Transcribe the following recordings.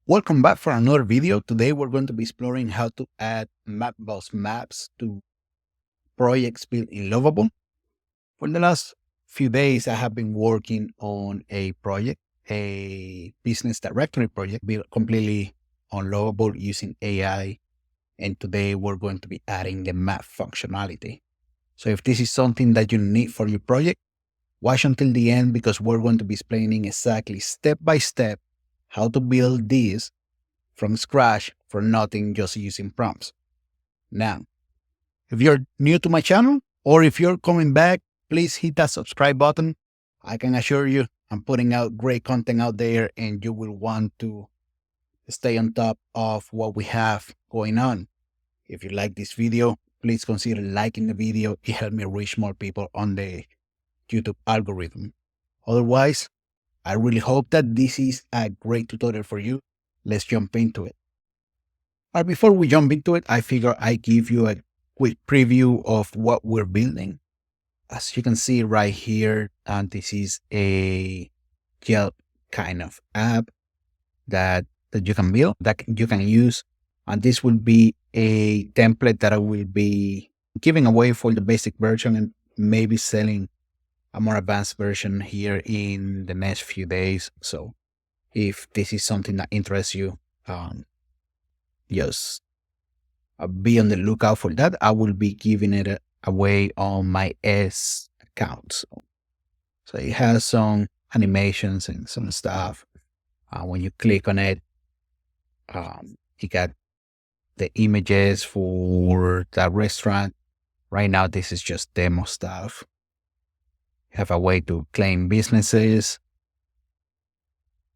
Welcome back for another video. Today we're going to be exploring how to add MapBox maps to projects built in Lovable. For the last few days, I have been working on a project, a business directory project built completely on Lovable using AI. And today we're going to be adding the map functionality. So if this is something that you need for your project, watch until the end because we're going to be explaining exactly step by step how to build this from scratch for nothing, just using prompts. Now, if you're new to my channel or if you're coming back, please hit that subscribe button. I can assure you I'm putting out great content out there and you will want to stay on top of what we have going on. If you like this video, please consider liking the video. It helps me reach more people on the YouTube algorithm. Otherwise, I really hope that this is a great tutorial for you. Let's jump into it. But before we jump into it, I figure I give you a quick preview of what we're building. As you can see right here, and this is a Yelp kind of app that you can build, that you can use. And this will be a template that I will be giving away for the basic version and maybe selling a more advanced version here in the next few days. So if this is something that interests you, just be on the lookout for that. I will be giving it away on my S account. So it has some animations and some stuff. When you click on it, you got the images for the restaurant. Right now, this is just demo stuff. You have a way to claim businesses.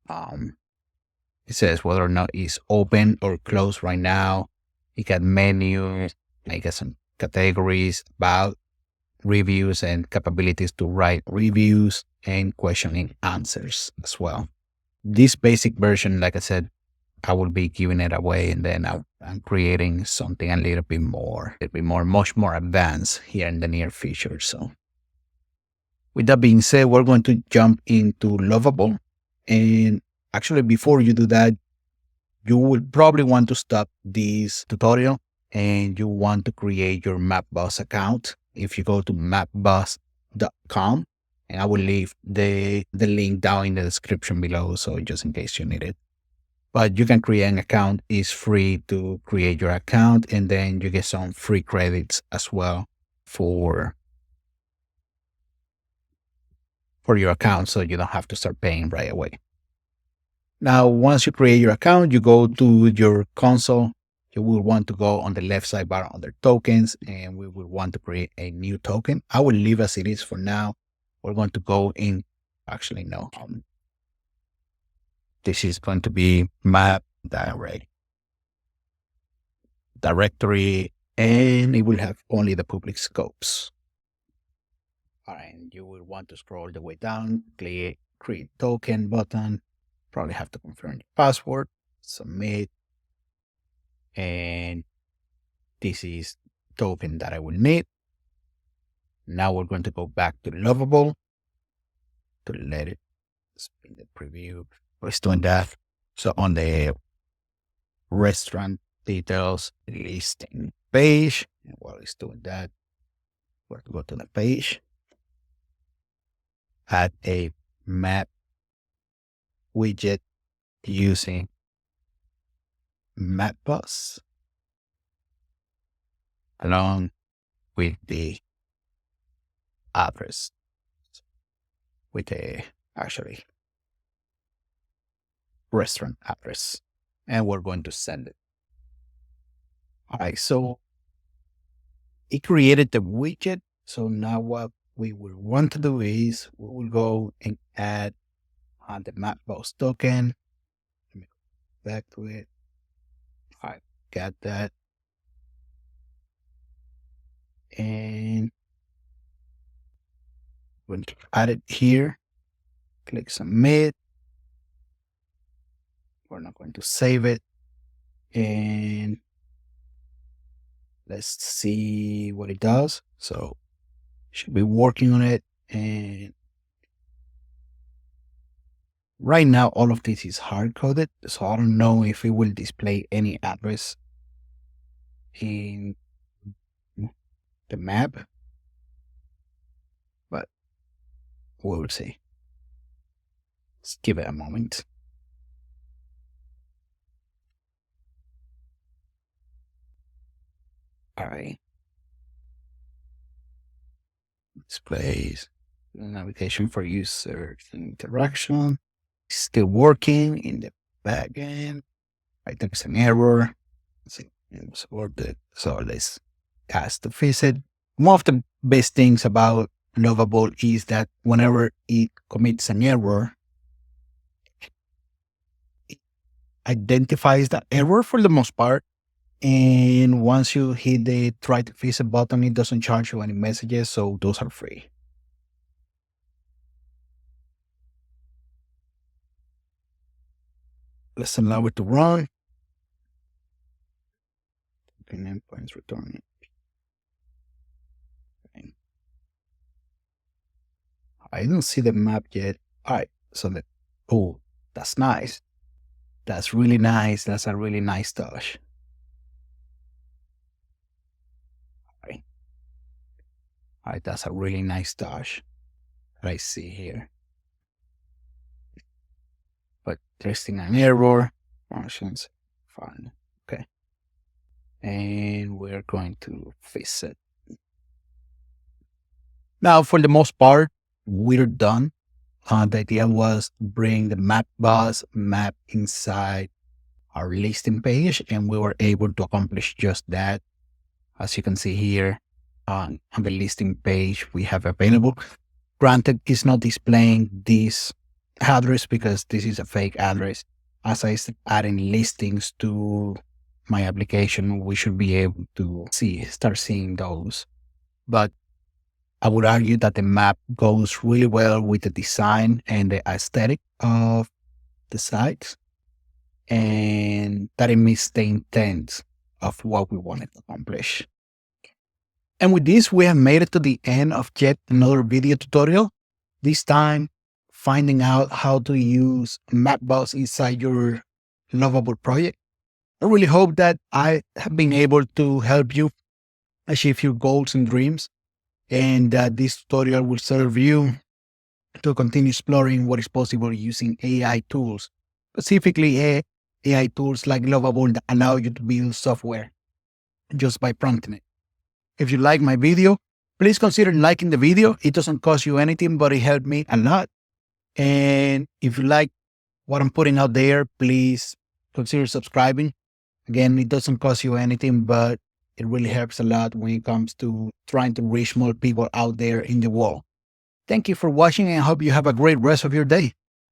It says whether or not it's open or closed right now. You got menus, I got some categories about reviews and capabilities to write reviews and questioning answers as well. This basic version, like I said, I will be giving it away and then I'm creating something a little bit more, much more advanced here in the near future. So with that being said, we're going to jump into Lovable. And actually, before you do that, you will probably want to stop this tutorial and you want to create your MapBox account. If you go to mapbox.com, and I will leave the link down in the description below, so just in case you need it. But you can create an account. It's free to create your account, and then you get some free credits as well for your account, so you don't have to start paying right away. Now, once you create your account, you go to your console. You will want to go on the left sidebar under tokens, and we will want to create a new token. I will leave as it is for now. We're going to go in, actually, no. This is going to be map directory, and it will have only the public scopes. All right, and you will want to scroll the way down, click create token button. Probably have to confirm your password, submit, and this is token that I will need. Now we're going to go back to Lovable to let it spin the preview. We're doing that. So on the restaurant details listing page, and while it's doing that, we're going to go to the page, add a map widget using MapBox along with the address, with the actually restaurant address, and we're going to send it. All right, so it created the widget. So now what we will want to do is we will go and add the MapBox token. Let me go back to it. All right, got that. And we'll add it here. Click submit. We're not going to save it. And let's see what it does. So should be working on it. And Right now, all of this is hard coded, so I don't know if it will display any address in the map, but we'll see. Let's give it a moment. All right. Displays navigation for user interaction. Still working in the back end. Right, there's an error. It was aborted. So let's cast to visit. One of the best things about Lovable is that whenever it commits an error, it identifies that error for the most part. And once you hit the try to fix it button, it doesn't charge you any messages. So those are free. Let's allow it to run. Okay, endpoints returning. Okay. I don't see the map yet. All right, so oh, that's nice. That's really nice. That's a really nice touch. All right, that's a really nice touch that I see here. But testing an error, functions, fine. Okay. And we're going to fix it. Now, for the most part, we're done. The idea was bring the MapBox map inside our listing page, and we were able to accomplish just that. As you can see here on the listing page, we have available. Granted, it's not displaying this address because this is a fake address. As I start adding listings to my application, we should be able to start seeing those. But I would argue that the map goes really well with the design and the aesthetic of the site, and that it meets the intent of what we wanted to accomplish. And with this, we have made it to the end of yet another video tutorial. This time, finding out how to use MapBox inside your Lovable project. I really hope that I have been able to help you achieve your goals and dreams, and that this tutorial will serve you to continue exploring what is possible using AI tools, specifically AI tools like Lovable that allow you to build software just by prompting it. If you like my video, please consider liking the video. It doesn't cost you anything, but it helped me a lot. And if you like what I'm putting out there, please consider subscribing. Again, it doesn't cost you anything, but it really helps a lot when it comes to trying to reach more people out there in the world. Thank you for watching, and I hope you have a great rest of your day.